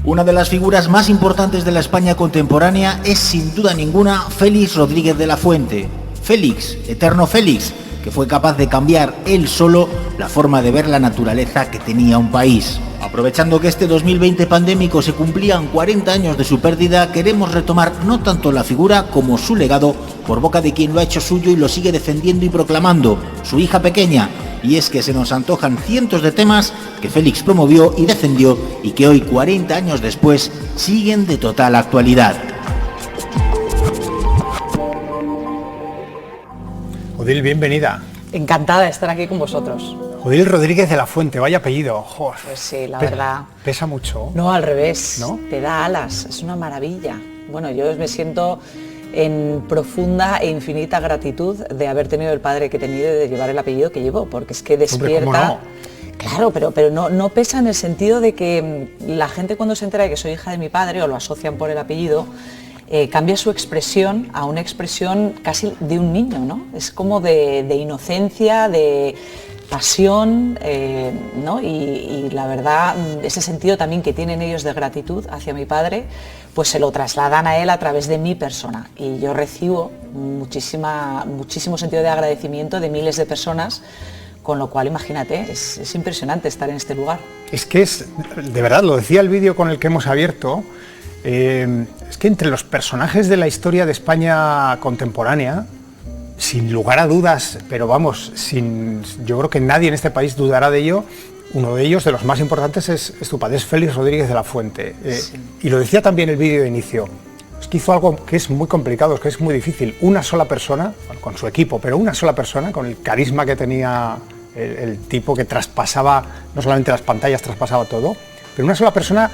Una de las figuras más importantes de la España contemporánea es sin duda ninguna Félix Rodríguez de la Fuente. Félix, eterno Félix, que fue capaz de cambiar él solo la forma de ver la naturaleza que tenía un país. Aprovechando que este 2020 pandémico se cumplían 40 años de su pérdida, queremos retomar no tanto la figura como su legado por boca de quien lo ha hecho suyo y lo sigue defendiendo y proclamando, su hija pequeña. Y es que se nos antojan cientos de temas que Félix promovió y defendió y que hoy, 40 años después, siguen de total actualidad. Odil, bienvenida. Encantada de estar aquí con vosotros. Odil Rodríguez de la Fuente, vaya apellido. Joder, pues sí, la verdad. Pesa mucho. No, al revés, ¿no? Te da alas, es una maravilla. Bueno, yo me siento en profunda e infinita gratitud de haber tenido el padre que he tenido y de llevar el apellido que llevo, porque es que despierta... Hombre, ¿cómo no? Claro, pero no pesa en el sentido de que la gente cuando se entera de que soy hija de mi padre o lo asocian por el apellido, cambia su expresión a una expresión casi de un niño, ¿no? Es como de inocencia, de pasión, ¿no? Y la verdad, ese sentido también que tienen ellos de gratitud hacia mi padre, pues se lo trasladan a él a través de mi persona. Y yo recibo muchísimo sentido de agradecimiento de miles de personas, con lo cual imagínate, es impresionante estar en este lugar. Es que de verdad, lo decía el vídeo con el que hemos abierto, es que entre los personajes de la historia de España contemporánea, sin lugar a dudas, pero vamos, yo creo que nadie en este país dudará de ello, uno de ellos, de los más importantes, es tu padre, es Félix Rodríguez de la Fuente. Sí. Y lo decía también el vídeo de inicio, es que hizo algo que es muy complicado, que es muy difícil. Una sola persona, bueno, con su equipo, pero una sola persona, con el carisma que tenía el tipo que traspasaba, no solamente las pantallas, traspasaba todo, pero una sola persona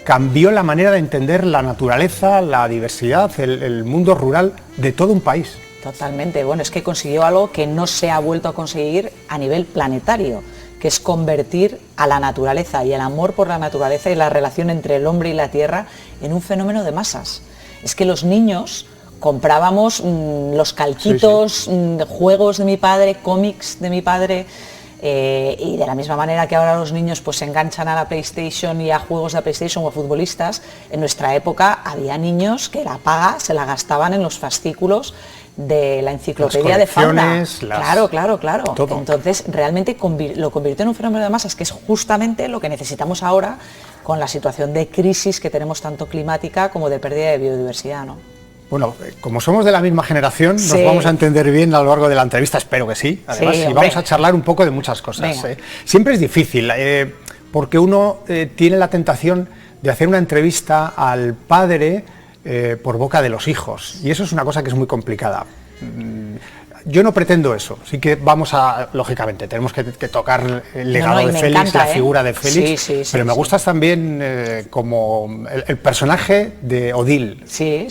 cambió la manera de entender la naturaleza, la diversidad, el mundo rural de todo un país. Totalmente, bueno, es que consiguió algo que no se ha vuelto a conseguir a nivel planetario, que es convertir a la naturaleza y el amor por la naturaleza y la relación entre el hombre y la tierra en un fenómeno de masas. Es que los niños comprábamos los calquitos, juegos de mi padre, cómics de mi padre, y de la misma manera que ahora los niños pues se enganchan a la PlayStation y a juegos de la PlayStation o a futbolistas, en nuestra época había niños que la paga se la gastaban en los fascículos de la enciclopedia de fauna. Claro. Todo. Entonces realmente lo convirtió en un fenómeno de masas, que es justamente lo que necesitamos ahora con la situación de crisis que tenemos tanto climática como de pérdida de biodiversidad, ¿no? Bueno, como somos de la misma generación, nos vamos a entender bien a lo largo de la entrevista, espero que sí. Además, y vamos a charlar un poco de muchas cosas. Siempre es difícil, porque uno tiene la tentación de hacer una entrevista al padre por boca de los hijos, y eso es una cosa que es muy complicada. Yo no pretendo eso, sí que lógicamente, tenemos que tocar el legado de Félix, encanta, la figura de Félix, pero me gustas también como el personaje de Odil. Sí.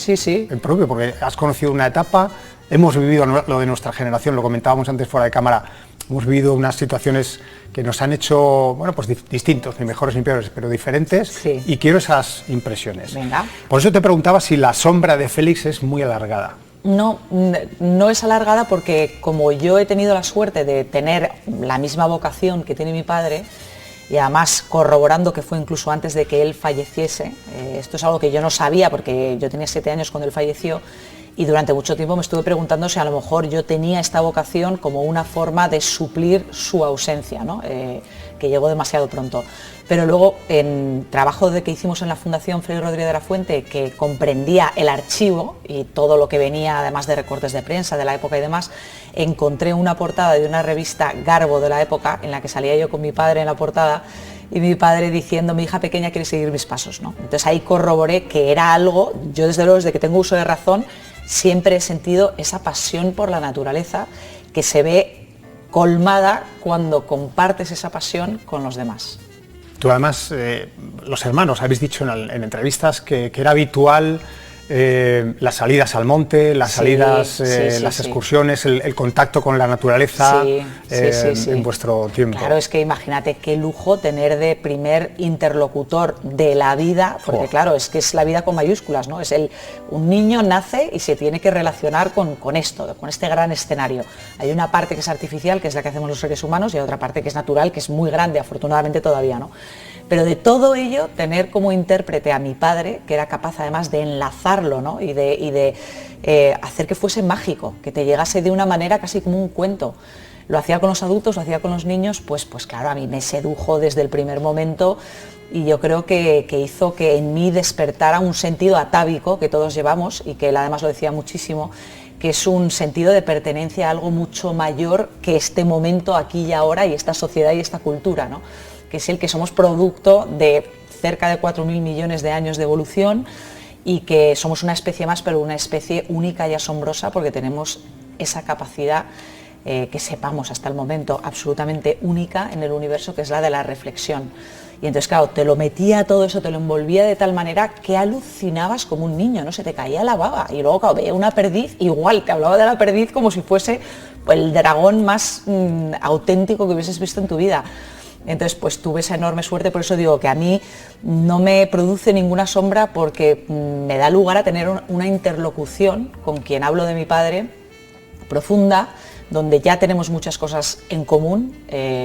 El propio, porque has conocido una etapa, hemos vivido lo de nuestra generación, lo comentábamos antes fuera de cámara, hemos vivido unas situaciones que nos han hecho, bueno, pues distintos, ni mejores ni peores, pero diferentes, y quiero esas impresiones. Venga. Por eso te preguntaba si la sombra de Félix es muy alargada. No es alargada porque como yo he tenido la suerte de tener la misma vocación que tiene mi padre, y además corroborando que fue incluso antes de que él falleciese, esto es algo que yo no sabía porque yo tenía 7 años cuando él falleció, y durante mucho tiempo me estuve preguntando si a lo mejor yo tenía esta vocación como una forma de suplir su ausencia, ¿no? Que llegó demasiado pronto. Pero luego, en trabajo que hicimos en la Fundación Félix Rodríguez de la Fuente, que comprendía el archivo y todo lo que venía, además de recortes de prensa de la época y demás, encontré una portada de una revista Garbo de la época, en la que salía yo con mi padre en la portada, y mi padre diciendo, mi hija pequeña quiere seguir mis pasos, ¿no? Entonces ahí corroboré que era algo, yo desde luego, desde que tengo uso de razón, siempre he sentido esa pasión por la naturaleza que se ve colmada cuando compartes esa pasión con los demás. Tú además, los hermanos, habéis dicho en entrevistas que era habitual las salidas al monte, las salidas, las excursiones, el contacto con la naturaleza en vuestro tiempo. Claro, es que imagínate qué lujo tener de primer interlocutor de la vida, porque claro, es que es la vida con mayúsculas, ¿no? Un niño nace y se tiene que relacionar con esto, con este gran escenario. Hay una parte que es artificial, que es la que hacemos los seres humanos, y hay otra parte que es natural, que es muy grande, afortunadamente todavía, ¿no? Pero de todo ello, tener como intérprete a mi padre, que era capaz además de enlazarlo, ¿no? y de hacer que fuese mágico, que te llegase de una manera casi como un cuento. Lo hacía con los adultos, lo hacía con los niños, pues claro, a mí me sedujo desde el primer momento y yo creo que hizo que en mí despertara un sentido atávico que todos llevamos y que él además lo decía muchísimo, que es un sentido de pertenencia a algo mucho mayor que este momento aquí y ahora y esta sociedad y esta cultura, ¿no? Que es el que somos producto de cerca de 4.000 millones de años de evolución y que somos una especie más, pero una especie única y asombrosa porque tenemos esa capacidad que sepamos hasta el momento absolutamente única en el universo, que es la de la reflexión. Y entonces, claro, te lo metía todo eso, te lo envolvía de tal manera que alucinabas como un niño, ¿no? Se te caía la baba. Y luego, claro, veía una perdiz, igual, te hablaba de la perdiz como si fuese el dragón más auténtico que hubieses visto en tu vida. Entonces, pues tuve esa enorme suerte, por eso digo que a mí no me produce ninguna sombra porque me da lugar a tener una interlocución con quien hablo de mi padre profunda, donde ya tenemos muchas cosas en común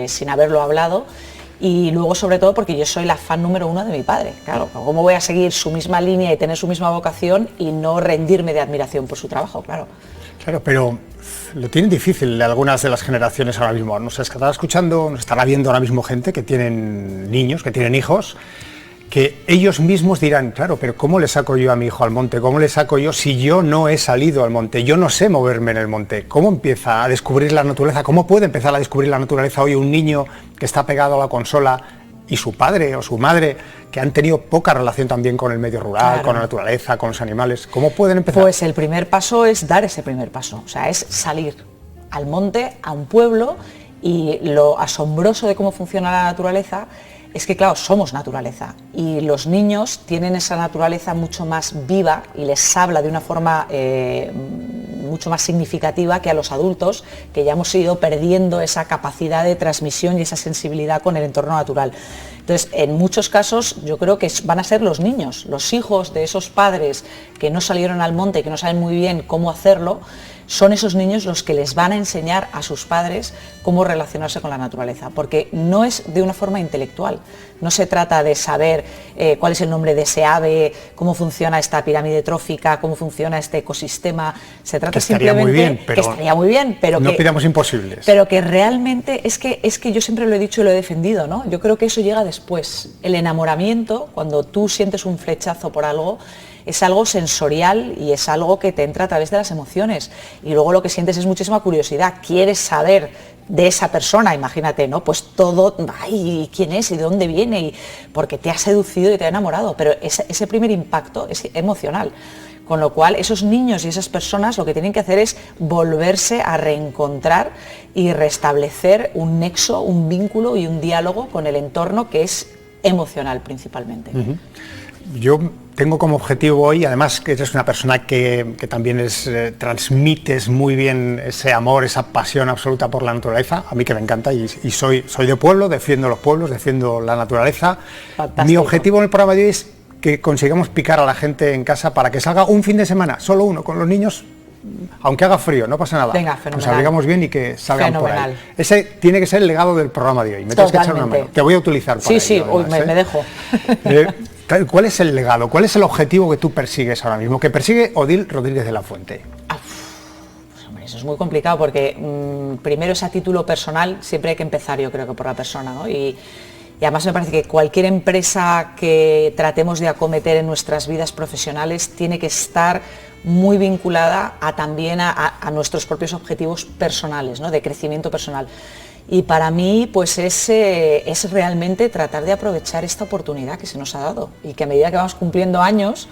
sin haberlo hablado. Y luego, sobre todo, porque yo soy la fan número 1 de mi padre. Claro, ¿cómo voy a seguir su misma línea y tener su misma vocación y no rendirme de admiración por su trabajo? Claro. Claro, pero lo tienen difícil algunas de las generaciones ahora mismo. Nos estará escuchando, nos estará viendo ahora mismo gente que tienen niños, que tienen hijos, que ellos mismos dirán, claro, pero ¿cómo le saco yo a mi hijo al monte? ¿Cómo le saco yo si yo no he salido al monte? Yo no sé moverme en el monte. ¿Cómo empieza a descubrir la naturaleza? ¿Cómo puede empezar a descubrir la naturaleza hoy un niño que está pegado a la consola y su padre o su madre, que han tenido poca relación también con el medio rural, claro, con la naturaleza, con los animales? ¿Cómo pueden empezar? Pues el primer paso es dar ese primer paso, o sea, es salir al monte, a un pueblo, y lo asombroso de cómo funciona la naturaleza es que, claro, somos naturaleza y los niños tienen esa naturaleza mucho más viva y les habla de una forma mucho más significativa que a los adultos, que ya hemos ido perdiendo esa capacidad de transmisión y esa sensibilidad con el entorno natural. Entonces, en muchos casos yo creo que van a ser los niños, los hijos de esos padres que no salieron al monte y que no saben muy bien cómo hacerlo. Son esos niños los que les van a enseñar a sus padres cómo relacionarse con la naturaleza, porque no es de una forma intelectual, no se trata de saber cuál es el nombre de ese ave, cómo funciona esta pirámide trófica, cómo funciona este ecosistema, se trata simplemente que estaría muy bien, pero no pidamos imposibles. Pero que realmente es que yo siempre lo he dicho y lo he defendido, ¿no? Yo creo que eso llega después. El enamoramiento, cuando tú sientes un flechazo por algo, es algo sensorial y es algo que te entra a través de las emociones. Y luego lo que sientes es muchísima curiosidad. Quieres saber de esa persona, imagínate, ¿no? Pues todo, ay, ¿quién es? ¿Y de dónde viene? Y porque te ha seducido y te ha enamorado. Pero ese primer impacto es emocional. Con lo cual, esos niños y esas personas lo que tienen que hacer es volverse a reencontrar y restablecer un nexo, un vínculo y un diálogo con el entorno que es emocional principalmente. Uh-huh. Yo tengo como objetivo hoy, además que eres una persona que también transmites muy bien ese amor, esa pasión absoluta por la naturaleza, a mí que me encanta y soy de pueblo, defiendo los pueblos, defiendo la naturaleza. Fantástico. Mi objetivo en el programa de hoy es que consigamos picar a la gente en casa para que salga un fin de semana, solo uno, con los niños, aunque haga frío, no pasa nada. Venga, fenomenal. Nos abrigamos bien y que salgan fenomenal. Por ahí. Ese tiene que ser el legado del programa de hoy. Me tienes que echar una mano. Te voy a utilizar para sí, ello, además, me dejo. ¿Cuál es el legado? ¿Cuál es el objetivo que tú persigues ahora mismo? Que persigue Odil Rodríguez de la Fuente. Pues hombre, eso es muy complicado porque primero es a título personal, siempre hay que empezar yo creo que por la persona, ¿no? Y además me parece que cualquier empresa que tratemos de acometer en nuestras vidas profesionales tiene que estar muy vinculada también a nuestros propios objetivos personales, ¿no? De crecimiento personal. Y para mí pues es realmente tratar de aprovechar esta oportunidad que se nos ha dado y que a medida que vamos cumpliendo años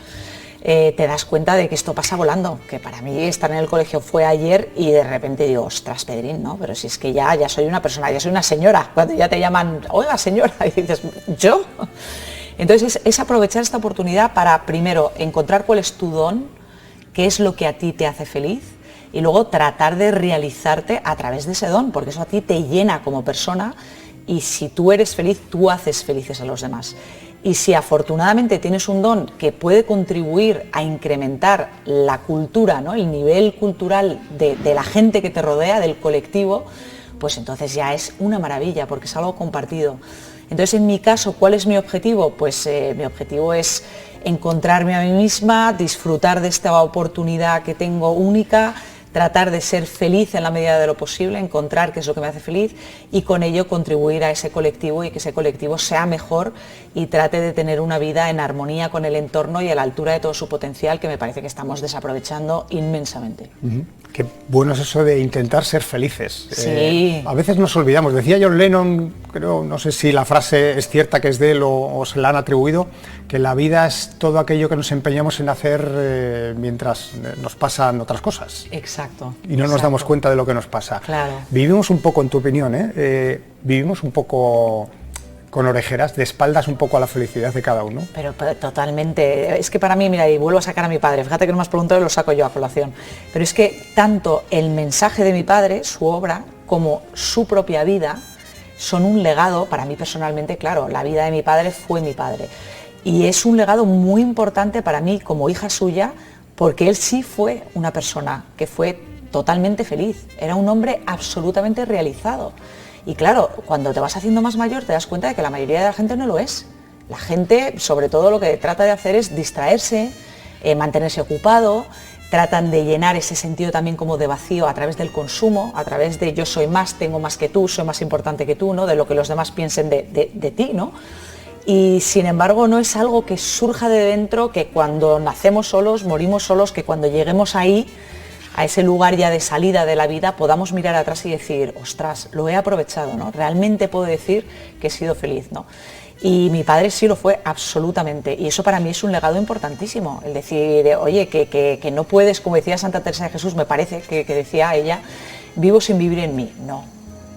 te das cuenta de que esto pasa volando, que para mí estar en el colegio fue ayer y de repente digo, ostras, Pedrín, ¿no? Pero si es que ya soy una persona, ya soy una señora, cuando ya te llaman, oiga señora, y dices, ¿yo? Entonces es aprovechar esta oportunidad para primero encontrar cuál es tu don, qué es lo que a ti te hace feliz, y luego tratar de realizarte a través de ese don, porque eso a ti te llena como persona y si tú eres feliz, tú haces felices a los demás. Y si afortunadamente tienes un don que puede contribuir a incrementar la cultura, ¿no? El nivel cultural de la gente que te rodea, del colectivo, pues entonces ya es una maravilla porque es algo compartido. Entonces, en mi caso, ¿cuál es mi objetivo? Pues mi objetivo es encontrarme a mí misma, disfrutar de esta oportunidad que tengo única, tratar de ser feliz en la medida de lo posible, encontrar qué es lo que me hace feliz y con ello contribuir a ese colectivo y que ese colectivo sea mejor y trate de tener una vida en armonía con el entorno y a la altura de todo su potencial, que me parece que estamos desaprovechando inmensamente. Qué bueno es eso de intentar ser felices. Sí. A veces nos olvidamos. Decía John Lennon, creo, no sé si la frase es cierta, que es de él o se la han atribuido, que la vida es todo aquello que nos empeñamos en hacer mientras nos pasan otras cosas. Exacto. Y no nos damos cuenta de lo que nos pasa. Claro. Vivimos un poco, en tu opinión, vivimos un poco con orejeras, de espaldas un poco a la felicidad de cada uno. Pero totalmente. Es que para mí, mira, y vuelvo a sacar a mi padre, fíjate que no me has preguntado y lo saco yo a colación. Pero es que tanto el mensaje de mi padre, su obra, como su propia vida, son un legado, para mí personalmente, claro, la vida de mi padre fue mi padre. Y es un legado muy importante para mí como hija suya, porque él sí fue una persona que fue totalmente feliz. Era un hombre absolutamente realizado. Y claro, cuando te vas haciendo más mayor te das cuenta de que la mayoría de la gente no lo es. La gente, sobre todo, lo que trata de hacer es distraerse, mantenerse ocupado, tratan de llenar ese sentido también como de vacío a través del consumo, a través de yo soy más, tengo más que tú, soy más importante que tú, ¿no? De lo que los demás piensen de ti, ¿no? Y sin embargo no es algo que surja de dentro, que cuando nacemos solos, morimos solos, que cuando lleguemos ahí, a ese lugar ya de salida de la vida, podamos mirar atrás y decir, ostras, lo he aprovechado, ¿no? Realmente puedo decir que he sido feliz, ¿no? Y mi padre sí lo fue absolutamente, y eso para mí es un legado importantísimo, el decir, oye, que no puedes, como decía Santa Teresa de Jesús, me parece que decía ella, vivo sin vivir en mí.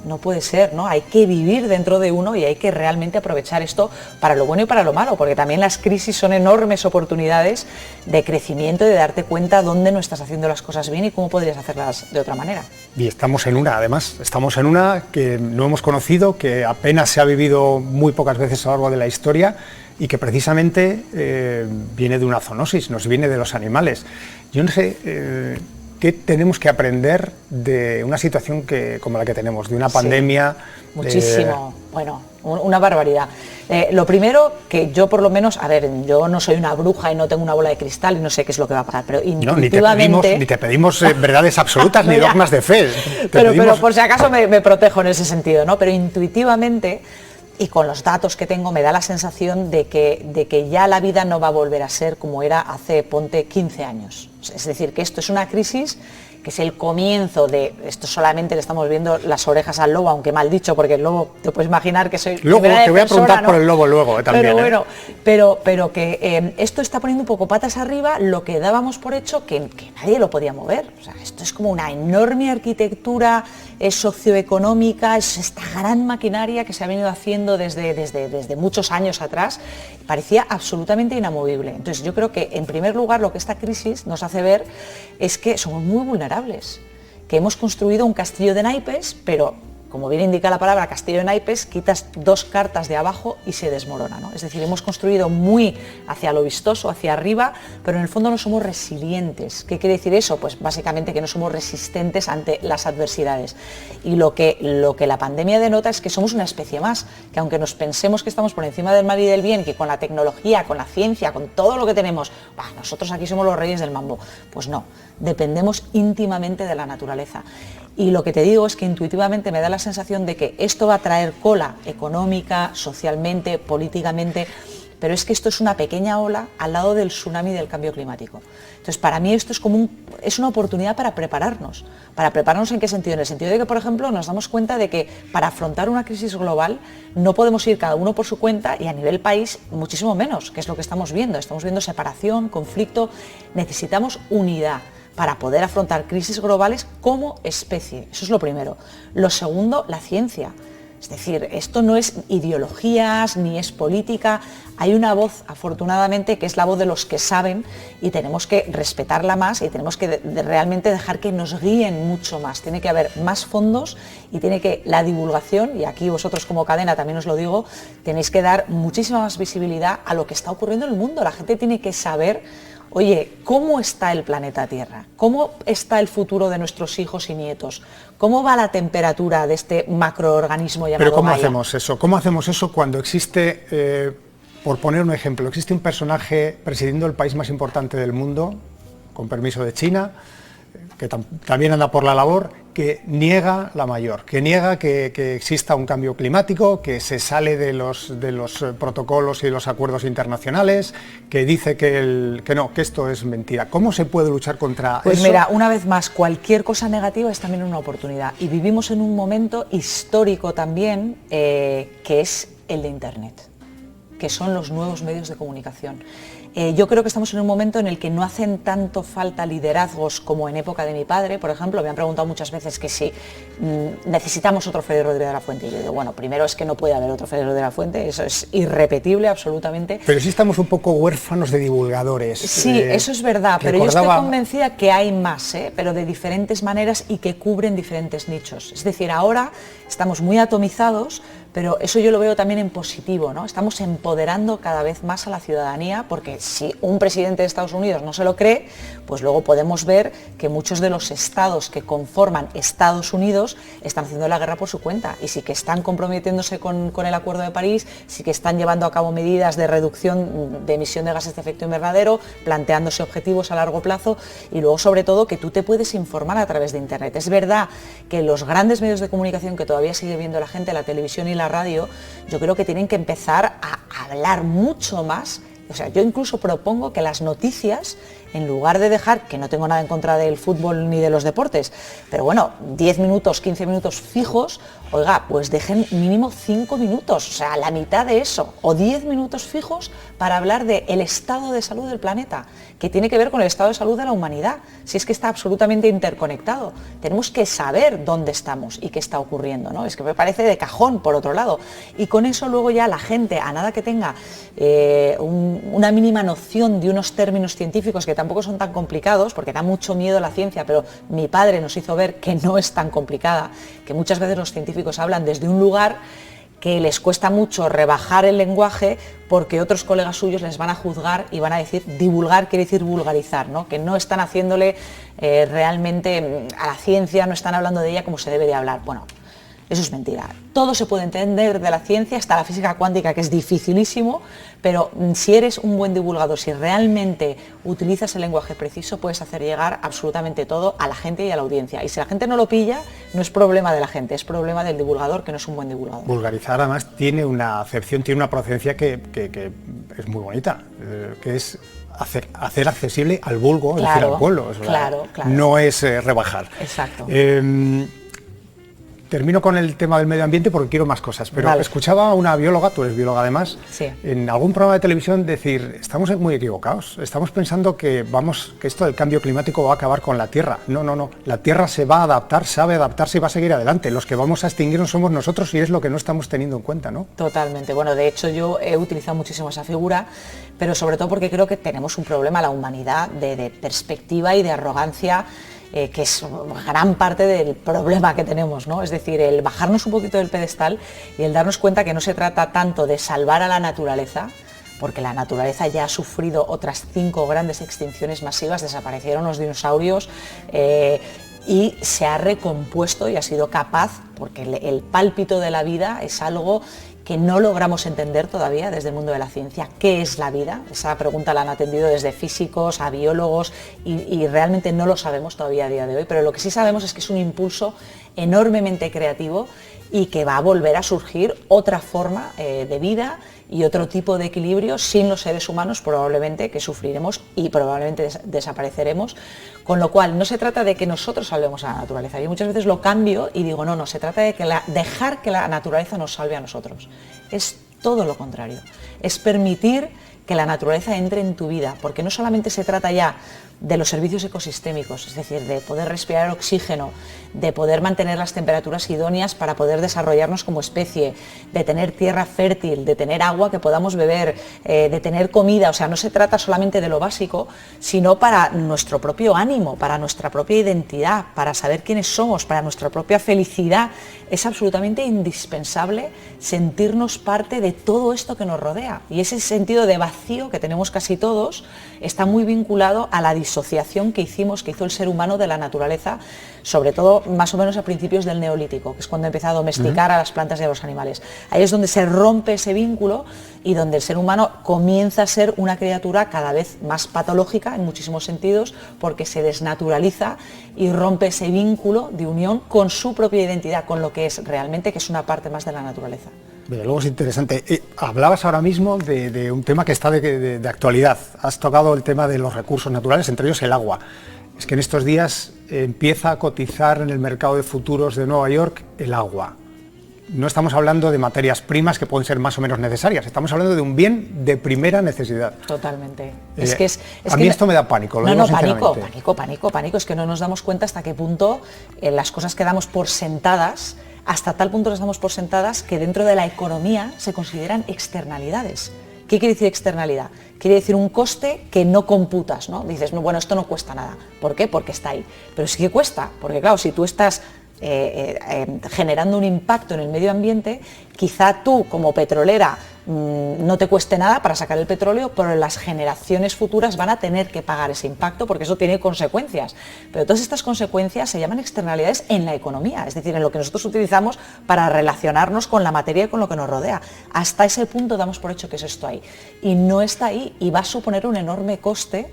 No puede ser, ¿no? Hay que vivir dentro de uno y hay que realmente aprovechar esto para lo bueno y para lo malo, porque también las crisis son enormes oportunidades de crecimiento y de darte cuenta dónde no estás haciendo las cosas bien y cómo podrías hacerlas de otra manera. Y estamos en una, además, que no hemos conocido, que apenas se ha vivido muy pocas veces a lo largo de la historia y que precisamente viene de una zoonosis, nos viene de los animales. Yo no sé... ¿Qué tenemos que aprender de una situación como la que tenemos, de una pandemia? Sí, muchísimo, bueno, una barbaridad. Lo primero, que yo por lo menos, a ver, yo no soy una bruja y no tengo una bola de cristal y no sé qué es lo que va a pasar, pero intuitivamente... Ni te pedimos verdades absolutas ni dogmas de fe. Pero por si acaso me protejo en ese sentido, ¿no? Pero intuitivamente... Y con los datos que tengo me da la sensación de que ya la vida no va a volver a ser como era hace, ponte, 15 años. Es decir, que esto es una crisis que es el comienzo de... Esto solamente le estamos viendo las orejas al lobo, aunque mal dicho, porque el lobo, te puedes imaginar que soy... Luego te voy a preguntar, ¿no?, por el lobo luego también. Pero bueno, pero que esto está poniendo un poco patas arriba lo que dábamos por hecho que nadie lo podía mover. O sea, esto es como una enorme arquitectura socioeconómica, es esta gran maquinaria que se ha venido haciendo desde muchos años atrás, parecía absolutamente inamovible. Entonces yo creo que en primer lugar lo que esta crisis nos hace ver es que somos muy vulnerables, que hemos construido un castillo de naipes, pero como bien indica la palabra castillo de naipes, quitas dos cartas de abajo y se desmorona, ¿no? Es decir, hemos construido muy hacia lo vistoso, hacia arriba, pero en el fondo no somos resilientes. ¿Qué quiere decir eso? Pues básicamente que no somos resistentes ante las adversidades. Y lo que la pandemia denota es que somos una especie más, que aunque nos pensemos que estamos por encima del mal y del bien, que con la tecnología, con la ciencia, con todo lo que tenemos, nosotros aquí somos los reyes del mambo. Pues no, dependemos íntimamente de la naturaleza. Y lo que te digo es que intuitivamente me da la sensación de que esto va a traer cola económica, socialmente, políticamente, pero es que esto es una pequeña ola al lado del tsunami del cambio climático. Entonces, para mí esto es una oportunidad para prepararnos. ¿Para prepararnos en qué sentido? En el sentido de que, por ejemplo, nos damos cuenta de que para afrontar una crisis global no podemos ir cada uno por su cuenta y a nivel país muchísimo menos, que es lo que estamos viendo. Estamos viendo separación, conflicto, necesitamos unidad para poder afrontar crisis globales como especie. Eso es lo primero. Lo segundo, la ciencia. Es decir, esto no es ideologías ni es política. Hay una voz, afortunadamente, que es la voz de los que saben y tenemos que respetarla más y tenemos que realmente dejar que nos guíen mucho más. Tiene que haber más fondos y tiene que la divulgación, y aquí vosotros como cadena también os lo digo, tenéis que dar muchísima más visibilidad a lo que está ocurriendo en el mundo. La gente tiene que saber, oye, ¿cómo está el planeta Tierra? ¿Cómo está el futuro de nuestros hijos y nietos? ¿Cómo va la temperatura de este macroorganismo llamado Pero ¿cómo Gaia? hacemos eso? ¿Cómo hacemos eso cuando existe, por poner un ejemplo, existe un personaje presidiendo el país más importante del mundo, con permiso de China, que también anda por la labor, que niega la mayor, que niega que exista un cambio climático, que se sale de los protocolos y los acuerdos internacionales, que dice que esto es mentira? ¿Cómo se puede luchar contra pues eso? Pues mira, una vez más, cualquier cosa negativa es también una oportunidad. Y vivimos en un momento histórico también, que es el de Internet, que son los nuevos medios de comunicación. Yo creo que estamos en un momento en el que no hacen tanto falta liderazgos como en época de mi padre, por ejemplo. Me han preguntado muchas veces que si necesitamos otro Félix Rodríguez de la Fuente. Y yo digo, bueno, primero es que no puede haber otro Félix Rodríguez de la Fuente, eso es irrepetible absolutamente. Pero sí estamos un poco huérfanos de divulgadores. Sí, eso es verdad, pero yo estoy convencida que hay más, pero de diferentes maneras y que cubren diferentes nichos. Es decir, ahora estamos muy atomizados, pero eso yo lo veo también en positivo, ¿no? Estamos empoderando cada vez más a la ciudadanía, porque si un presidente de Estados Unidos no se lo cree, pues luego podemos ver que muchos de los estados que conforman Estados Unidos están haciendo la guerra por su cuenta y sí que están comprometiéndose con el Acuerdo de París, sí que están llevando a cabo medidas de reducción de emisión de gases de efecto invernadero, planteándose objetivos a largo plazo y luego sobre todo que tú te puedes informar a través de Internet. Es verdad que los grandes medios de comunicación que todavía sigue viendo la gente, la televisión y la radio, yo creo que tienen que empezar a hablar mucho más. O sea, yo incluso propongo que las noticias, en lugar de dejar, que no tengo nada en contra del fútbol ni de los deportes, pero bueno, 10 minutos, 15 minutos fijos, oiga, pues dejen mínimo 5 minutos, o sea, la mitad de eso, o 10 minutos fijos para hablar del estado de salud del planeta, que tiene que ver con el estado de salud de la humanidad, si es que está absolutamente interconectado. Tenemos que saber dónde estamos y qué está ocurriendo, ¿no? Es que me parece de cajón, por otro lado. Y con eso luego ya la gente, a nada que tenga una mínima noción de unos términos científicos que tampoco son tan complicados, porque da mucho miedo la ciencia, pero mi padre nos hizo ver que no es tan complicada, que muchas veces los científicos hablan desde un lugar que les cuesta mucho rebajar el lenguaje porque otros colegas suyos les van a juzgar y van a decir, divulgar quiere decir vulgarizar, ¿no? Que no están haciéndole realmente a la ciencia, no están hablando de ella como se debe de hablar. Bueno, eso es mentira. Todo se puede entender de la ciencia, hasta la física cuántica, que es dificilísimo, pero si eres un buen divulgador, si realmente utilizas el lenguaje preciso, puedes hacer llegar absolutamente todo a la gente y a la audiencia. Y si la gente no lo pilla, no es problema de la gente, es problema del divulgador, que no es un buen divulgador. Vulgarizar además tiene una acepción, tiene una procedencia que es muy bonita, que es hacer accesible al vulgo, claro, es decir, al pueblo. Claro. No es rebajar. Exacto. Termino con el tema del medio ambiente porque quiero más cosas, pero vale. Escuchaba a una bióloga, tú eres bióloga además, sí, en algún programa de televisión decir, estamos muy equivocados, estamos pensando que esto del cambio climático va a acabar con la Tierra. No, la Tierra se va a adaptar, sabe adaptarse y va a seguir adelante. Los que vamos a extinguirnos somos nosotros y es lo que no estamos teniendo en cuenta, ¿no? Totalmente. Bueno, de hecho yo he utilizado muchísimo esa figura, pero sobre todo porque creo que tenemos un problema, la humanidad, de perspectiva y de arrogancia, que es gran parte del problema que tenemos, ¿no? Es decir, el bajarnos un poquito del pedestal y el darnos cuenta que no se trata tanto de salvar a la naturaleza, porque la naturaleza ya ha sufrido otras 5 grandes extinciones masivas, desaparecieron los dinosaurios y se ha recompuesto y ha sido capaz, porque el pálpito de la vida es algo que no logramos entender todavía desde el mundo de la ciencia. ¿Qué es la vida? Esa pregunta la han atendido desde físicos a biólogos y realmente no lo sabemos todavía a día de hoy, pero lo que sí sabemos es que es un impulso enormemente creativo y que va a volver a surgir otra forma de vida y otro tipo de equilibrio sin los seres humanos probablemente, que sufriremos y probablemente desapareceremos, con lo cual no se trata de que nosotros salvemos a la naturaleza. Yo muchas veces lo cambio y digo, no, se trata de dejar que la naturaleza nos salve a nosotros. Es todo lo contrario, es permitir que la naturaleza entre en tu vida, porque no solamente se trata ya de los servicios ecosistémicos, es decir, de poder respirar oxígeno, de poder mantener las temperaturas idóneas para poder desarrollarnos como especie, de tener tierra fértil, de tener agua que podamos beber, de tener comida. O sea, no se trata solamente de lo básico, sino para nuestro propio ánimo, para nuestra propia identidad, para saber quiénes somos, para nuestra propia felicidad. Es absolutamente indispensable sentirnos parte de todo esto que nos rodea. Y ese sentido de vacío vacío que tenemos casi todos está muy vinculado a la disociación que hizo el ser humano de la naturaleza, sobre todo más o menos a principios del Neolítico, que es cuando empieza a domesticar a las plantas y a los animales. Ahí es donde se rompe ese vínculo y donde el ser humano comienza a ser una criatura cada vez más patológica en muchísimos sentidos, porque se desnaturaliza y rompe ese vínculo de unión con su propia identidad, con lo que es realmente, que es una parte más de la naturaleza. Bien, luego es interesante. Hablabas ahora mismo de un tema que está de actualidad. Has tocado el tema de los recursos naturales, entre ellos el agua. Es que en estos días empieza a cotizar en el mercado de futuros de Nueva York el agua. No estamos hablando de materias primas que pueden ser más o menos necesarias, estamos hablando de un bien de primera necesidad. Totalmente. A mí esto me da pánico, lo digo sinceramente. Pánico. Es que no nos damos cuenta hasta qué punto las cosas que damos por sentadas, hasta tal punto las damos por sentadas que dentro de la economía se consideran externalidades. ¿Qué quiere decir externalidad? Quiere decir un coste que no computas, ¿no? Dices, no, bueno, esto no cuesta nada. ¿Por qué? Porque está ahí. Pero sí que cuesta, porque claro, si tú estás generando un impacto en el medio ambiente, quizá tú como petrolera no te cueste nada para sacar el petróleo, pero las generaciones futuras van a tener que pagar ese impacto porque eso tiene consecuencias. Pero todas estas consecuencias se llaman externalidades en la economía, es decir, en lo que nosotros utilizamos para relacionarnos con la materia y con lo que nos rodea. Hasta ese punto damos por hecho que es esto ahí. Y no está ahí, y va a suponer un enorme coste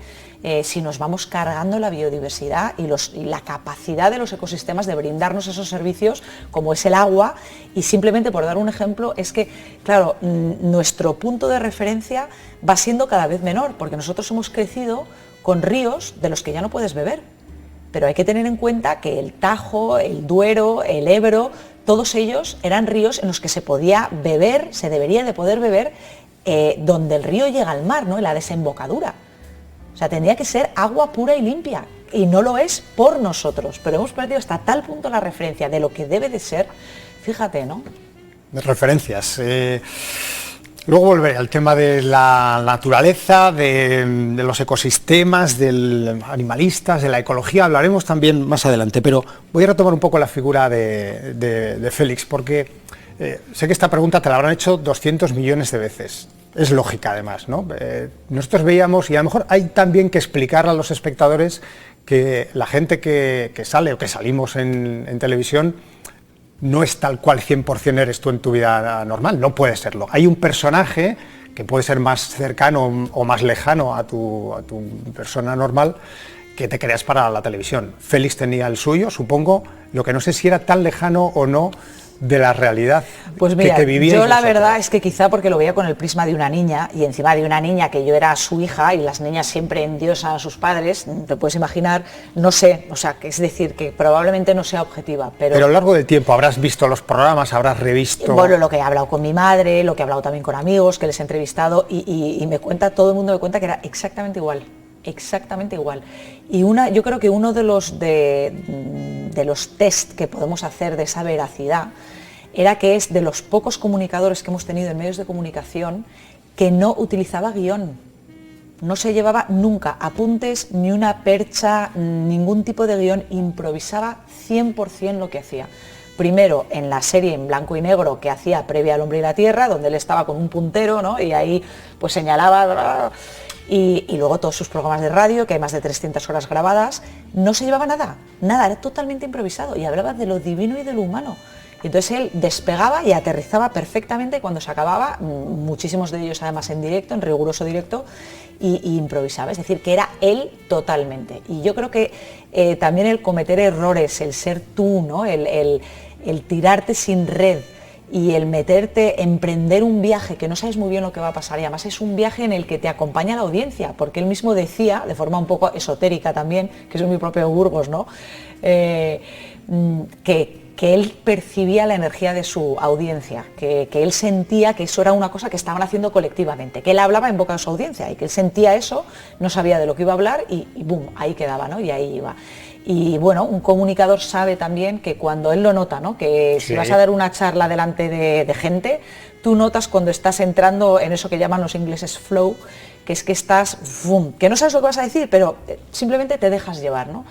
si nos vamos cargando la biodiversidad y la capacidad de los ecosistemas de brindarnos esos servicios como es el agua. Y simplemente por dar un ejemplo, es que, claro, nuestro punto de referencia va siendo cada vez menor, porque nosotros hemos crecido con ríos de los que ya no puedes beber. Pero hay que tener en cuenta que el Tajo, el Duero, el Ebro, todos ellos eran ríos en los que se podía beber, se debería de poder beber, donde el río llega al mar, ¿no? En la desembocadura. O sea, tendría que ser agua pura y limpia, y no lo es por nosotros, pero hemos perdido hasta tal punto la referencia de lo que debe de ser, fíjate, ¿no? De referencias. Luego volveré al tema de la naturaleza, de los ecosistemas, del animalistas, de la ecología, hablaremos también más adelante, pero voy a retomar un poco la figura de Félix, porque sé que esta pregunta te la habrán hecho 200 millones de veces. Es lógica además, ¿no? Nosotros veíamos, y a lo mejor hay también que explicar a los espectadores que la gente que sale o que salimos en televisión no es tal cual 100% eres tú en tu vida normal, no puede serlo. Hay un personaje que puede ser más cercano o más lejano a tu persona normal que te creas para la televisión. Félix tenía el suyo, supongo, lo que no sé si era tan lejano o no de la realidad pues mira, que vivíais yo la vosotros. verdad es que quizá porque lo veía con el prisma de una niña, y encima de una niña que yo era su hija, y las niñas siempre endiosan a sus padres, te puedes imaginar, no sé, o sea, que es decir, que probablemente no sea objetiva, pero a lo largo del tiempo habrás visto los programas, habrás revisto... Bueno, lo que he hablado con mi madre, lo que he hablado también con amigos, que les he entrevistado, y me cuenta, todo el mundo me cuenta que era exactamente igual. Y yo creo que uno de los test que podemos hacer de esa veracidad era que es de los pocos comunicadores que hemos tenido en medios de comunicación que no utilizaba guión. No se llevaba nunca apuntes, ni una percha, ningún tipo de guión, improvisaba 100% lo que hacía. Primero en la serie en blanco y negro que hacía previa al Hombre y la Tierra, donde él estaba con un puntero, ¿no? Y ahí pues señalaba... Y luego todos sus programas de radio, que hay más de 300 horas grabadas, no se llevaba nada, era totalmente improvisado, y hablaba de lo divino y de lo humano. Y entonces él despegaba y aterrizaba perfectamente, y cuando se acababa, muchísimos de ellos además en directo, en riguroso directo, y improvisaba, es decir, que era él totalmente. Y yo creo que también el cometer errores, el ser tú, ¿no? el tirarte sin red, y el emprender un viaje que no sabes muy bien lo que va a pasar, y además es un viaje en el que te acompaña la audiencia, porque él mismo decía, de forma un poco esotérica también, que es mi propio Burgos, ¿no? Que él percibía la energía de su audiencia, que él sentía que eso era una cosa que estaban haciendo colectivamente, que él hablaba en boca de su audiencia, y que él sentía eso, no sabía de lo que iba a hablar, y boom, ahí quedaba, ¿no? Y ahí iba. Y bueno, un comunicador sabe también que cuando él lo nota, ¿no? Que si vas a dar una charla delante de gente, tú notas cuando estás entrando en eso que llaman los ingleses flow, que es que estás, ¡fum!, que no sabes lo que vas a decir, pero simplemente te dejas llevar, ¿no?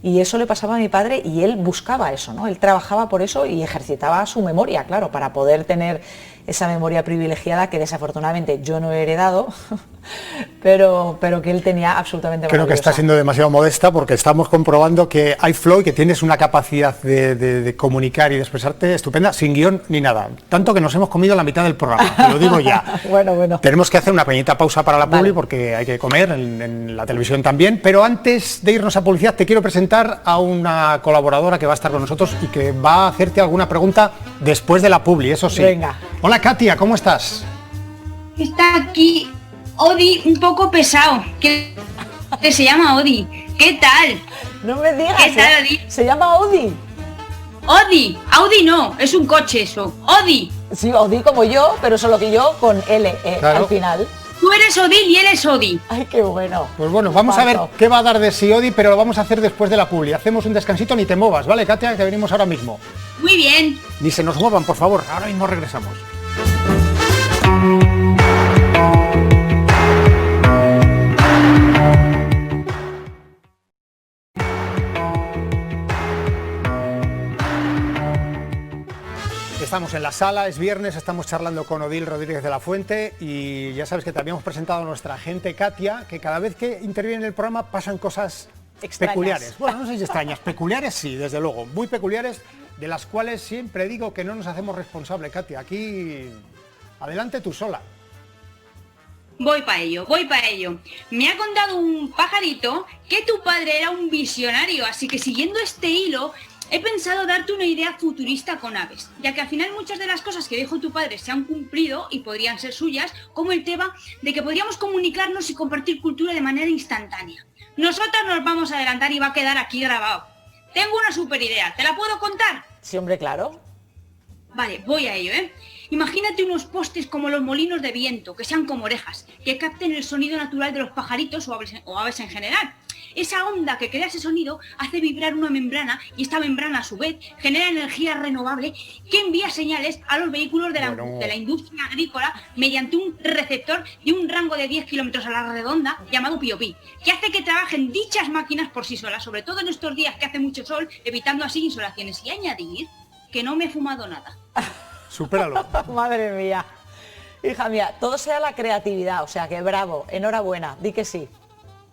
Y eso le pasaba a mi padre y él buscaba eso, ¿no? Él trabajaba por eso y ejercitaba su memoria, claro, para poder tener esa memoria privilegiada que desafortunadamente yo no he heredado, pero que él tenía absolutamente maravillosa. Creo que está siendo demasiado modesta porque estamos comprobando que hay flow y que tienes una capacidad de comunicar y de expresarte estupenda, sin guión ni nada. Tanto que nos hemos comido la mitad del programa, te lo digo ya. Bueno. Tenemos que hacer una pequeñita pausa para la publi, Vale. porque hay que comer en la televisión también, pero antes de irnos a publicidad te quiero presentar a una colaboradora que va a estar con nosotros y que va a hacerte alguna pregunta después de la publi, eso sí. Venga. Hola Katia, ¿cómo estás? Está aquí Odi un poco pesado, que se llama Odi. ¿Qué tal? No me digas, ¿Qué tal, Odi? se llama Odi. Odi, Audi no, es un coche eso. Odi, Sí, Odi como yo, pero solo que yo con L Claro. al final. tú eres Odil y él es Odi. Ay, qué bueno. Pues bueno, vamos a ver Paso. qué va a dar de sí Odi, pero lo vamos a hacer después de la publi. Hacemos un descansito, ni te muevas, ¿vale, Katia? Que venimos ahora mismo. Muy bien. Ni se nos muevan, por favor. Ahora mismo regresamos. Estamos en la sala, es viernes, estamos charlando con Odil Rodríguez de la Fuente y ya sabes que te habíamos presentado a nuestra agente Katia, que cada vez que interviene en el programa pasan cosas Extrañas. peculiares. Bueno, no sé si extrañas, peculiares sí, desde luego, muy peculiares, de las cuales siempre digo que no nos hacemos responsables, Katia. Aquí, adelante tú sola. Voy para ello, voy para ello. Me ha contado un pajarito que tu padre era un visionario, así que siguiendo este hilo, he pensado darte una idea futurista con aves, ya que al final muchas de las cosas que dijo tu padre se han cumplido y podrían ser suyas, como el tema de que podríamos comunicarnos y compartir cultura de manera instantánea. Nosotros nos vamos a adelantar y va a quedar aquí grabado. Tengo una super idea, ¿te la puedo contar? Sí, hombre, claro. Vale, voy a ello, ¿eh? Imagínate unos postes como los molinos de viento, que sean como orejas, que capten el sonido natural de los pajaritos o aves en general. Esa onda que crea ese sonido hace vibrar una membrana y esta membrana a su vez genera energía renovable que envía señales a los vehículos de la industria agrícola mediante un receptor de un rango de 10 kilómetros a la redonda llamado POP, que hace que trabajen dichas máquinas por sí solas, sobre todo en estos días que hace mucho sol, evitando así insolaciones. Y añadir que no me he fumado nada. Supéralo. Madre mía. Hija mía, todo sea la creatividad, o sea que bravo, enhorabuena, di que sí.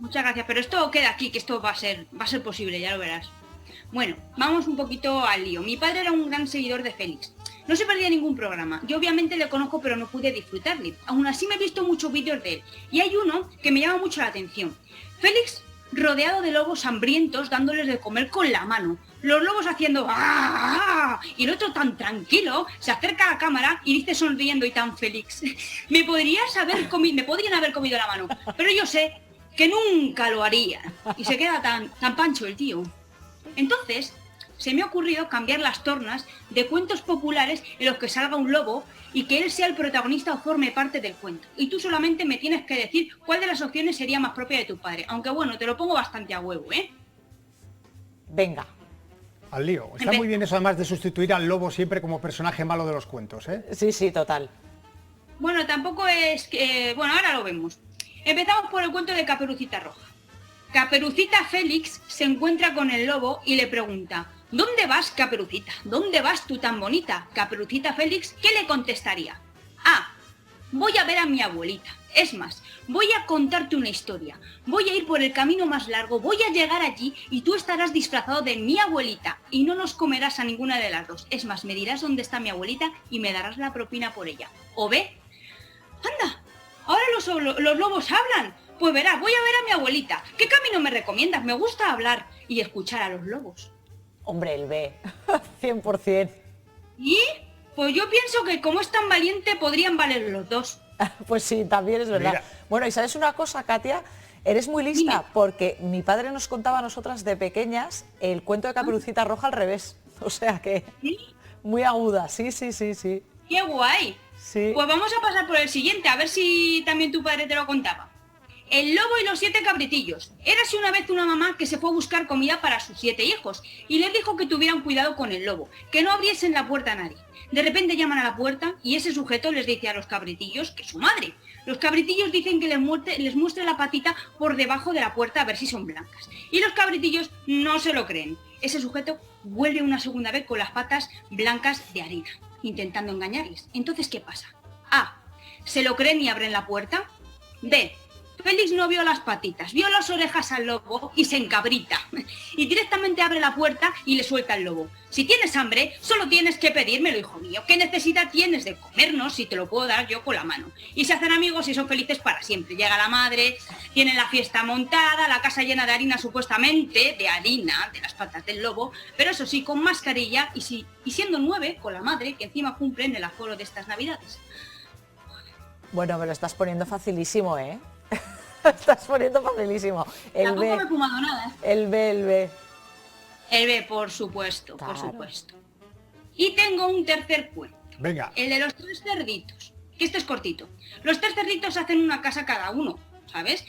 Muchas gracias, pero esto queda aquí, que esto va a ser posible, ya lo verás. Bueno, vamos un poquito al lío. Mi padre era un gran seguidor de Félix. No se perdía ningún programa. Yo obviamente le conozco, pero no pude disfrutarle. Aún así me he visto muchos vídeos de él. Y hay uno que me llama mucho la atención. Félix rodeado de lobos hambrientos dándoles de comer con la mano. Los lobos haciendo ¡ah! Y el otro tan tranquilo se acerca a la cámara y dice sonriendo y tan feliz. Me podrían haber comido la mano, pero yo sé que nunca lo haría. Y se queda tan pancho el tío. Entonces, se me ha ocurrido cambiar las tornas de cuentos populares en los que salga un lobo y que él sea el protagonista o forme parte del cuento. Y tú solamente me tienes que decir cuál de las opciones sería más propia de tu padre. Aunque bueno, te lo pongo bastante a huevo, ¿eh? Venga. Al lío. Está muy bien eso además de sustituir al lobo siempre como personaje malo de los cuentos, ¿eh? Sí, sí, total. Bueno, tampoco es que... Bueno, ahora lo vemos. Empezamos por el cuento de Caperucita Roja. Caperucita Félix se encuentra con el lobo y le pregunta: ¿dónde vas, Caperucita? ¿Dónde vas tú tan bonita? Caperucita Félix, ¿qué le contestaría? A. Voy a ver a mi abuelita. Es más, voy a contarte una historia. Voy a ir por el camino más largo, voy a llegar allí y tú estarás disfrazado de mi abuelita y no nos comerás a ninguna de las dos. Es más, me dirás dónde está mi abuelita y me darás la propina por ella. O B. Anda, ahora los lobos hablan. Pues verás, voy a ver a mi abuelita. ¿Qué camino me recomiendas? Me gusta hablar y escuchar a los lobos. Hombre, el B. 100%. ¿Y? Pues yo pienso que como es tan valiente podrían valer los dos. Pues sí, también es verdad. Mira. Bueno, y sabes una cosa, Katia, eres muy lista. Dime. Porque mi padre nos contaba a nosotras de pequeñas el cuento de Caperucita Roja al revés. O sea que ¿Sí? muy aguda, sí, sí, sí, sí. ¡Qué guay! Sí. Pues vamos a pasar por el siguiente, a ver si también tu padre te lo contaba. El lobo y los 7 cabritillos. Érase una vez una mamá que se fue a buscar comida para sus 7 hijos y les dijo que tuvieran cuidado con el lobo, que no abriesen la puerta a nadie. De repente llaman a la puerta y ese sujeto les dice a los cabritillos que su madre. Los cabritillos dicen que les muestre la patita por debajo de la puerta a ver si son blancas. Y los cabritillos no se lo creen. Ese sujeto vuelve una segunda vez con las patas blancas de harina, intentando engañarles. Entonces, ¿qué pasa? A. ¿Se lo creen y abren la puerta? B. Félix no vio las patitas, vio las orejas al lobo y se encabrita. Y directamente abre la puerta y le suelta al lobo. Si tienes hambre, solo tienes que pedírmelo, hijo mío. ¿Qué necesidad tienes de comernos si te lo puedo dar yo con la mano? Y se hacen amigos y son felices para siempre. Llega la madre, tienen la fiesta montada, la casa llena de harina supuestamente, de harina, de las patas del lobo, pero eso sí, con mascarilla y siendo 9 con la madre, que encima cumplen el aforo de estas navidades. Bueno, me lo estás poniendo facilísimo, ¿eh? Estás poniendo facilísimo. Tampoco me he fumado nada. El B. El B, por supuesto, Claro. por supuesto. Y tengo un tercer cuento. Venga. El de los 3 cerditos, que este es cortito. Los 3 cerditos hacen una casa cada uno, ¿sabes?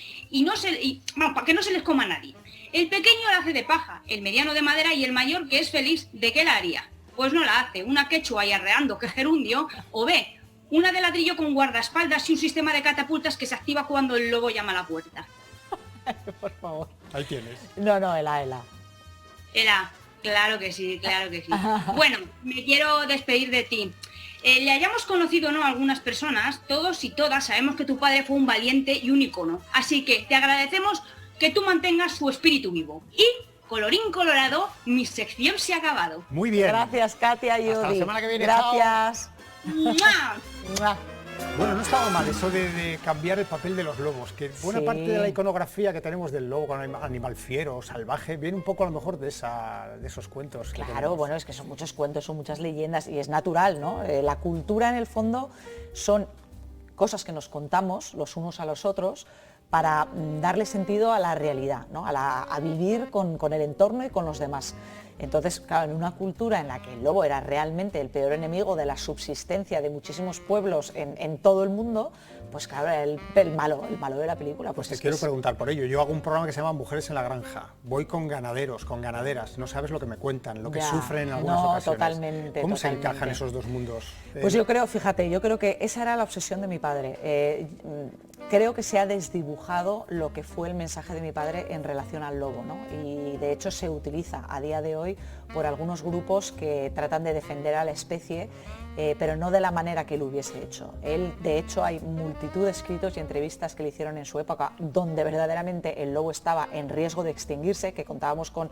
Vamos, para que no se les coma a nadie. El pequeño la hace de paja, el mediano de madera y el mayor, que es Félix, ¿de qué la haría? Pues no la hace, una quechua y arreando que gerundio, o B, una de ladrillo con guardaespaldas y un sistema de catapultas que se activa cuando el lobo llama a la puerta. Por favor. Ahí tienes. No, el A. Era, claro que sí, claro que sí. Bueno, me quiero despedir de ti. Le hayamos conocido o no a algunas personas, todos y todas sabemos que tu padre fue un valiente y un icono. Así que te agradecemos que tú mantengas su espíritu vivo. Y, colorín colorado, mi sección se ha acabado. Muy bien. Gracias, Katia y Hasta la Odi. semana que viene, Gracias. ¡Mua! Mua. Bueno, no estaba mal eso de cambiar el papel de los lobos, que buena Sí. parte de la iconografía que tenemos del lobo con animal fiero, salvaje, viene un poco a lo mejor de esos cuentos. Que Claro, tenemos. bueno, es que son muchos cuentos, son muchas leyendas y es natural, ¿no? La cultura en el fondo son cosas que nos contamos los unos a los otros para darle sentido a la realidad, ¿no? a vivir con el entorno y con los demás. Entonces, claro, en una cultura en la que el lobo era realmente el peor enemigo de la subsistencia de muchísimos pueblos en todo el mundo, pues claro, era el malo de la película. Pues te es que quiero es- preguntar por ello. Yo hago un programa que se llama Mujeres en la Granja. Voy con ganaderos, con ganaderas. No sabes lo que me cuentan, lo que Ya, sufren en algunas no, ocasiones. totalmente, ¿Cómo se totalmente. encajan esos dos mundos? Pues yo creo, fíjate, yo creo que esa era la obsesión de mi padre. Creo que se ha desdibujado lo que fue el mensaje de mi padre en relación al lobo, ¿no? Y de hecho se utiliza a día de hoy por algunos grupos que tratan de defender a la especie, pero no de la manera que él hubiese hecho. Él, de hecho, hay multitud de escritos y entrevistas que le hicieron en su época donde verdaderamente el lobo estaba en riesgo de extinguirse, que contábamos con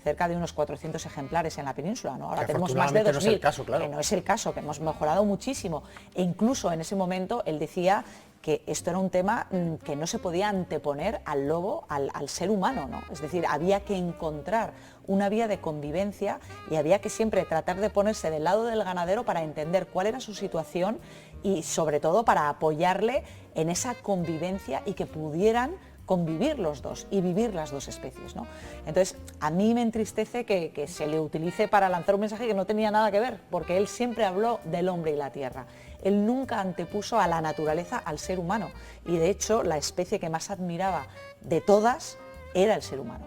cerca de unos 400 ejemplares en la península, ¿no? Ahora Que tenemos más de afortunadamente 2.000. no es el caso, claro. Que no es el caso, que hemos mejorado muchísimo. E incluso en ese momento él decía que esto era un tema que no se podía anteponer al lobo, al ser humano, ¿no? Es decir, había que encontrar una vía de convivencia y había que siempre tratar de ponerse del lado del ganadero para entender cuál era su situación y sobre todo para apoyarle en esa convivencia y que pudieran convivir los dos y vivir las dos especies, ¿no? Entonces, a mí me entristece que se le utilice para lanzar un mensaje que no tenía nada que ver, porque él siempre habló del hombre y la tierra. Él nunca antepuso a la naturaleza al ser humano y de hecho la especie que más admiraba de todas era el ser humano.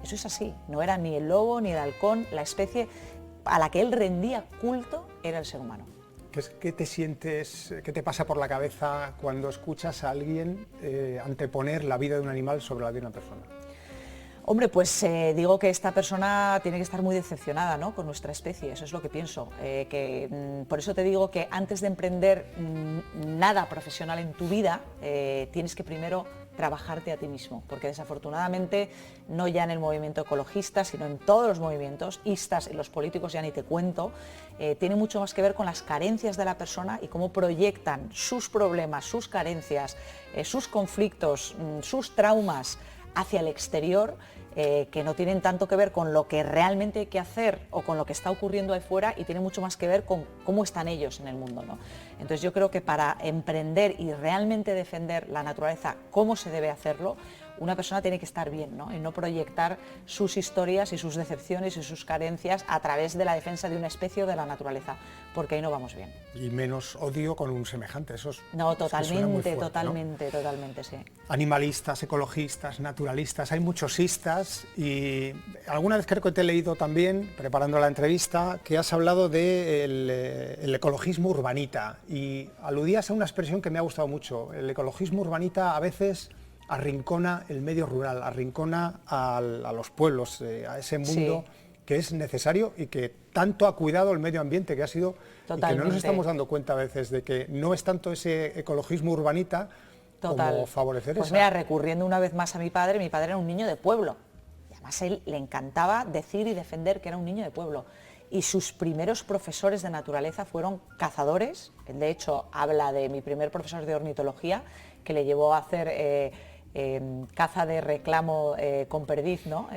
Eso es así, no era ni el lobo ni el halcón, la especie a la que él rendía culto era el ser humano. ¿Qué te sientes, qué te pasa por la cabeza cuando escuchas a alguien anteponer la vida de un animal sobre la de una persona? Hombre, pues digo que esta persona tiene que estar muy decepcionada, ¿no?, con nuestra especie, eso es lo que pienso. Por eso te digo que antes de emprender nada profesional en tu vida, tienes que primero trabajarte a ti mismo, porque desafortunadamente, no ya en el movimiento ecologista, sino en todos los movimientos, istas y los políticos ya ni te cuento, tiene mucho más que ver con las carencias de la persona y cómo proyectan sus problemas, sus carencias, sus conflictos, sus traumas hacia el exterior, que no tienen tanto que ver con lo que realmente hay que hacer o con lo que está ocurriendo ahí fuera y tiene mucho más que ver con cómo están ellos en el mundo, ¿no? Entonces yo creo que para emprender y realmente defender la naturaleza, cómo se debe hacerlo, una persona tiene que estar bien, ¿no? Y no proyectar sus historias y sus decepciones y sus carencias a través de la defensa de una especie o de la naturaleza, porque ahí no vamos bien. Y menos odio con un semejante, eso es... No, es que suena muy fuerte, totalmente, sí. Animalistas, ecologistas, naturalistas, hay muchos istas, y alguna vez creo que te he leído también, preparando la entrevista, que has hablado del el ecologismo urbanita, y aludías a una expresión que me ha gustado mucho. El ecologismo urbanita a veces arrincona el medio rural, arrincona a los pueblos, a ese mundo que es necesario y que tanto ha cuidado el medio ambiente, que ha sido, y que no nos estamos dando cuenta a veces de que no es tanto ese ecologismo urbanita como favorecer Pues mira, recurriendo una vez más a mi padre era un niño de pueblo, y además a él le encantaba decir y defender que era un niño de pueblo, y sus primeros profesores de naturaleza fueron cazadores. Él de hecho habla de mi primer profesor de ornitología, que le llevó a hacer caza de reclamo con perdiz, ¿no?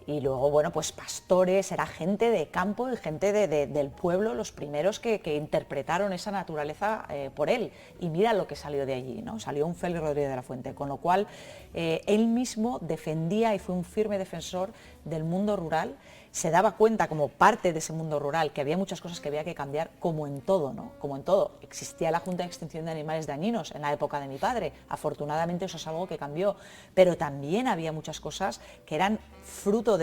Y luego, bueno, pues pastores, era gente de campo y gente del pueblo, los primeros que interpretaron esa naturaleza por él. Y mira lo que salió de allí, ¿no? Salió un Félix Rodríguez de la Fuente, con lo cual él mismo defendía y fue un firme defensor del mundo rural. Se daba cuenta, como parte de ese mundo rural, que había muchas cosas que había que cambiar, como en todo, ¿no? Como en todo. Existía la Junta de Extinción de Animales Dañinos en la época de mi padre. Afortunadamente eso es algo que cambió. Pero también había muchas cosas que eran fruto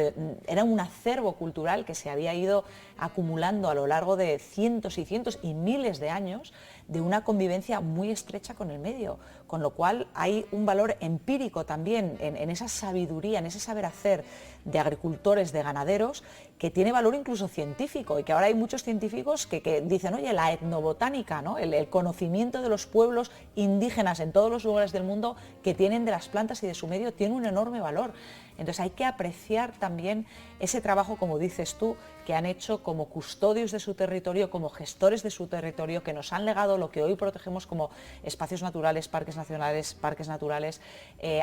era un acervo cultural que se había ido acumulando a lo largo de cientos y miles de años de una convivencia muy estrecha con el medio, con lo cual hay un valor empírico también en esa sabiduría, en ese saber hacer de agricultores, de ganaderos, que tiene valor incluso científico, y que ahora hay muchos científicos que dicen, oye, la etnobotánica, ¿no? el conocimiento de los pueblos indígenas en todos los lugares del mundo que tienen de las plantas y de su medio tiene un enorme valor. Entonces hay que apreciar también ese trabajo, como dices tú, que han hecho como custodios de su territorio, como gestores de su territorio, que nos han legado lo que hoy protegemos como espacios naturales, parques nacionales, parques naturales.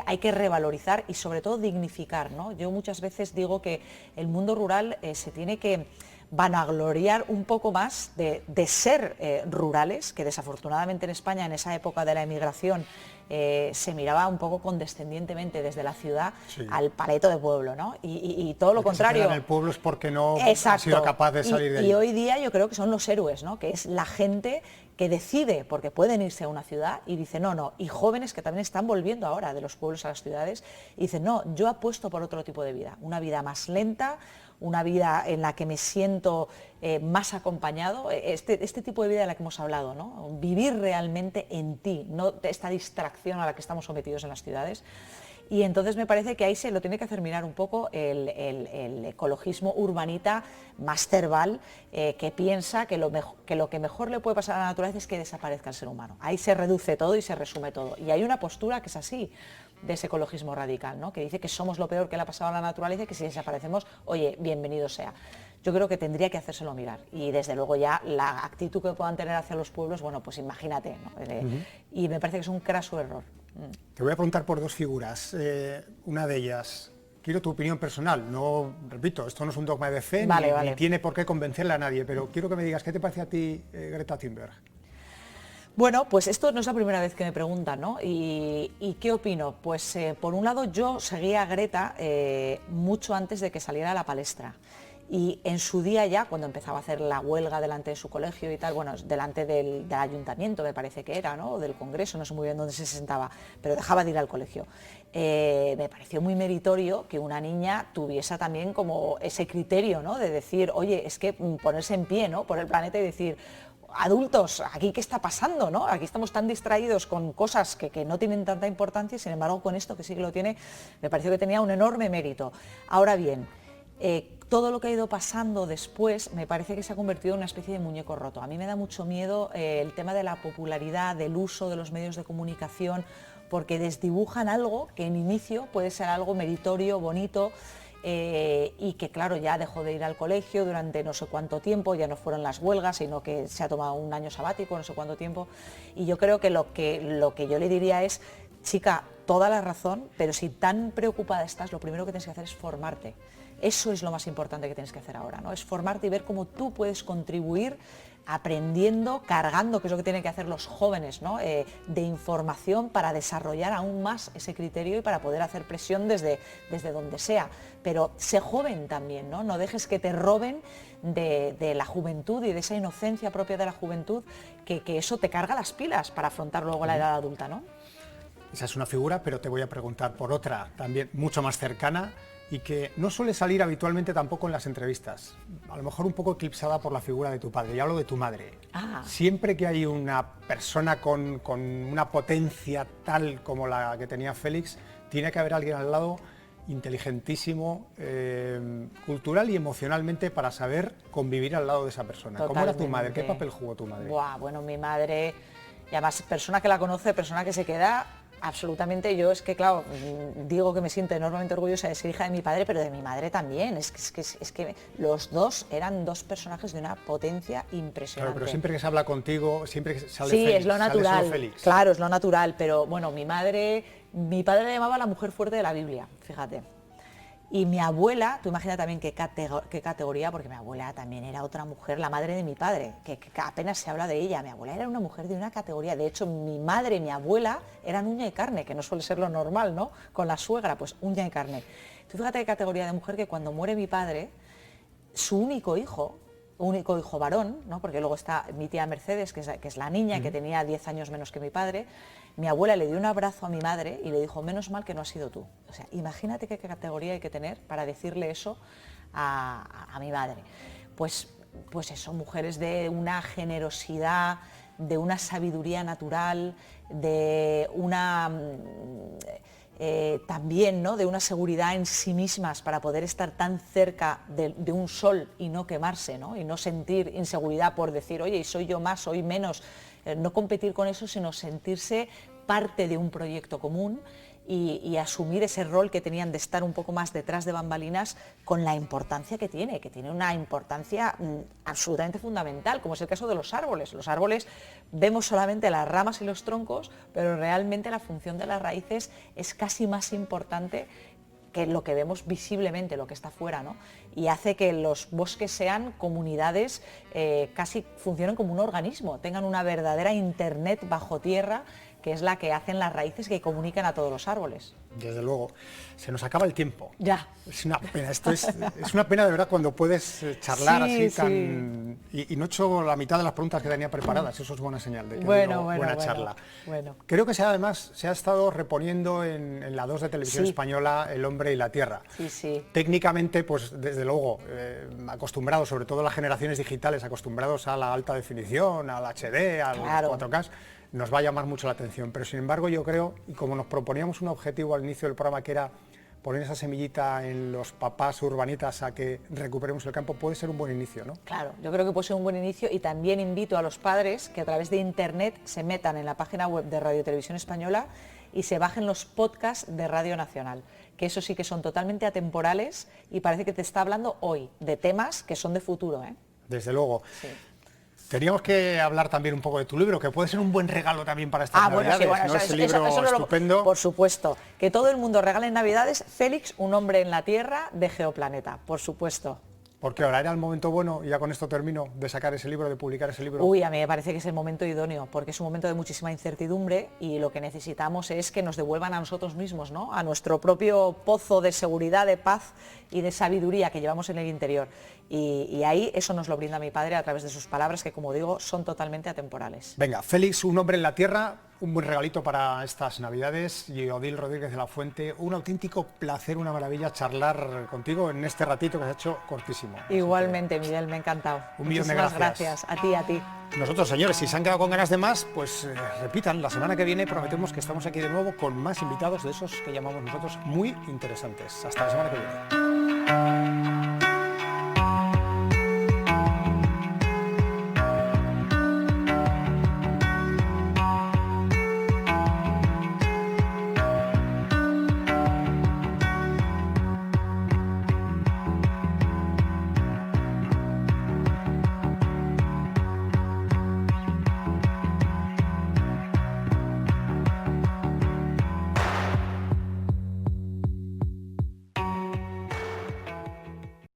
Hay que revalorizar y sobre todo dignificar, ¿no? Yo muchas veces digo que el mundo rural se tiene que vanagloriar un poco más de ser rurales, que desafortunadamente en España en esa época de la emigración se miraba un poco condescendientemente desde la ciudad al paleto de pueblo, ¿no? Y todo lo contrario. Se queda en el pueblo es porque no ha sido capaz de salir de ahí. Y hoy día yo creo que son los héroes, ¿no? Que es la gente que decide, porque pueden irse a una ciudad y dice no, y jóvenes que también están volviendo ahora de los pueblos a las ciudades y dicen no, yo apuesto por otro tipo de vida, una vida más lenta, una vida en la que me siento más acompañado, este tipo de vida de la que hemos hablado, ¿no? Vivir realmente en ti, no esta distracción a la que estamos sometidos en las ciudades. Y entonces me parece que ahí se lo tiene que hacer mirar un poco el ecologismo urbanita más cerval, que piensa que lo que mejor le puede pasar a la naturaleza es que desaparezca el ser humano. Ahí se reduce todo y se resume todo. Y hay una postura que es así, de ese ecologismo radical, ¿no? Que dice que somos lo peor que le ha pasado a la naturaleza y que si desaparecemos, oye, bienvenido sea. Yo creo que tendría que hacérselo mirar. Y desde luego ya la actitud que puedan tener hacia los pueblos, bueno, pues imagínate, ¿no? Y me parece que es un craso error. Te voy a preguntar por dos figuras. Una de ellas, quiero tu opinión personal, no, repito, esto no es un dogma de fe, ni tiene por qué convencerle a nadie, pero quiero que me digas, ¿qué te parece a ti Greta Thunberg? Bueno, pues esto no es la primera vez que me preguntan, ¿no? ¿Y qué opino? Pues por un lado yo seguía a Greta mucho antes de que saliera a la palestra. Y en su día ya, cuando empezaba a hacer la huelga delante de su colegio y tal, bueno, delante del ayuntamiento me parece que era, ¿no? O del Congreso, no sé muy bien dónde se sentaba, pero dejaba de ir al colegio. Me pareció muy meritorio que una niña tuviese también como ese criterio, ¿no? De decir, oye, es que ponerse en pie, ¿no? Por el planeta y decir, adultos, aquí qué está pasando, ¿no? Aquí estamos tan distraídos con cosas que no tienen tanta importancia y sin embargo con esto que sí que lo tiene, me pareció que tenía un enorme mérito. Ahora bien, todo lo que ha ido pasando después me parece que se ha convertido en una especie de muñeco roto. A mí me da mucho miedo el tema de la popularidad, del uso de los medios de comunicación, porque desdibujan algo que en inicio puede ser algo meritorio, bonito, y que claro, ya dejó de ir al colegio durante no sé cuánto tiempo, ya no fueron las huelgas, sino que se ha tomado un año sabático, no sé cuánto tiempo, y yo creo que lo que yo le diría es, chica, toda la razón, pero si tan preocupada estás, lo primero que tienes que hacer es formarte. Eso es lo más importante que tienes que hacer ahora, ¿no? Es formarte y ver cómo tú puedes contribuir aprendiendo, cargando, que es lo que tienen que hacer los jóvenes, ¿no? De información para desarrollar aún más ese criterio y para poder hacer presión desde donde sea. Pero sé joven también, ¿no? No dejes que te roben de la juventud y de esa inocencia propia de la juventud, que eso te carga las pilas para afrontar luego la edad adulta, ¿no? Esa es una figura, pero te voy a preguntar por otra también mucho más cercana y que no suele salir habitualmente tampoco en las entrevistas, a lo mejor un poco eclipsada por la figura de tu padre. Y hablo de tu madre. Siempre que hay una persona con una potencia tal como la que tenía Félix, tiene que haber alguien al lado inteligentísimo, cultural y emocionalmente, para saber convivir al lado de esa persona. Totalmente. ¿Cómo era tu madre? ¿Qué papel jugó tu madre? Bueno, mi madre, y además persona que la conoce, persona que se queda... Absolutamente, yo es que, claro, digo que me siento enormemente orgullosa de ser hija de mi padre, pero de mi madre también. Es que los dos eran dos personajes de una potencia impresionante. Claro, pero siempre que se habla contigo, siempre que sale sí, Félix, es lo natural, sale solo Félix. claro, es lo natural, pero bueno, mi padre la llamaba la mujer fuerte de la Biblia, fíjate. Y mi abuela, tú imaginas también qué categoría, porque mi abuela también era otra mujer, la madre de mi padre, que apenas se habla de ella. Mi abuela era una mujer de una categoría. De hecho, mi madre y mi abuela eran uña y carne, que no suele ser lo normal, ¿no? Con la suegra, pues uña y carne. Tú fíjate qué categoría de mujer, que cuando muere mi padre, su único hijo varón, ¿no? Porque luego está mi tía Mercedes, que es la niña, que tenía 10 años menos que mi padre. Mi abuela le dio un abrazo a mi madre y le dijo: menos mal que no has sido tú. O sea, imagínate qué categoría hay que tener para decirle eso a mi madre. Pues eso, mujeres de una generosidad, de una sabiduría natural, de una... también, ¿no?, de una seguridad en sí mismas para poder estar tan cerca de un sol y no quemarse, ¿no?, y no sentir inseguridad por decir, oye, soy yo más, soy menos, no competir con eso, sino sentirse parte de un proyecto común y asumir ese rol que tenían de estar un poco más detrás de bambalinas, con la importancia que tiene una importancia absolutamente fundamental, como es el caso de los árboles. Los árboles vemos solamente las ramas y los troncos, pero realmente la función de las raíces es casi más importante que lo que vemos visiblemente, lo que está fuera, ¿no? Y hace que los bosques sean comunidades, casi funcionen como un organismo, tengan una verdadera internet bajo tierra, que es la que hacen las raíces que comunican a todos los árboles. Desde luego. Se nos acaba el tiempo. Ya. Es una pena, es una pena de verdad cuando puedes charlar así tan... Y no he hecho la mitad de las preguntas que tenía preparadas, eso es buena señal de que buena charla. Bueno. Creo que además se ha estado reponiendo en la 2 de Televisión Española, El hombre y la tierra. Sí. Técnicamente, pues desde luego, acostumbrados, sobre todo las generaciones digitales, acostumbrados a la alta definición, al HD, al 4K, nos va a llamar mucho la atención, pero sin embargo yo creo, y como nos proponíamos un objetivo al inicio del programa, que era poner esa semillita en los papás urbanitas a que recuperemos el campo, puede ser un buen inicio, ¿no? Claro, yo creo que puede ser un buen inicio, y también invito a los padres que a través de internet se metan en la página web de Radio Televisión Española y se bajen los podcasts de Radio Nacional, que eso sí que son totalmente atemporales y parece que te está hablando hoy de temas que son de futuro, ¿eh? Desde luego. Sí. Teníamos que hablar también un poco de tu libro, que puede ser un buen regalo también para estas Navidades, bueno, ¿no? Ese libro estupendo. Por supuesto, que todo el mundo regale en Navidades Félix, un hombre en la Tierra, de Geoplaneta, por supuesto. Porque ahora era el momento bueno, y ya con esto termino, de sacar ese libro, de publicar ese libro. Uy, a mí me parece que es el momento idóneo, porque es un momento de muchísima incertidumbre y lo que necesitamos es que nos devuelvan a nosotros mismos, ¿no?, a nuestro propio pozo de seguridad, de paz y de sabiduría que llevamos en el interior. Y ahí eso nos lo brinda mi padre a través de sus palabras, que, como digo, son totalmente atemporales. Venga, Félix, un hombre en la tierra, un buen regalito para estas Navidades. Y Odil Rodríguez de la Fuente, un auténtico placer, una maravilla charlar contigo en este ratito que se ha hecho cortísimo. Igualmente, Miguel, me ha encantado. Un millón de Muchísimas gracias. A ti. Nosotros, señores, si se han quedado con ganas de más, pues repitan, la semana que viene prometemos que estamos aquí de nuevo con más invitados de esos que llamamos nosotros muy interesantes. Hasta la semana que viene.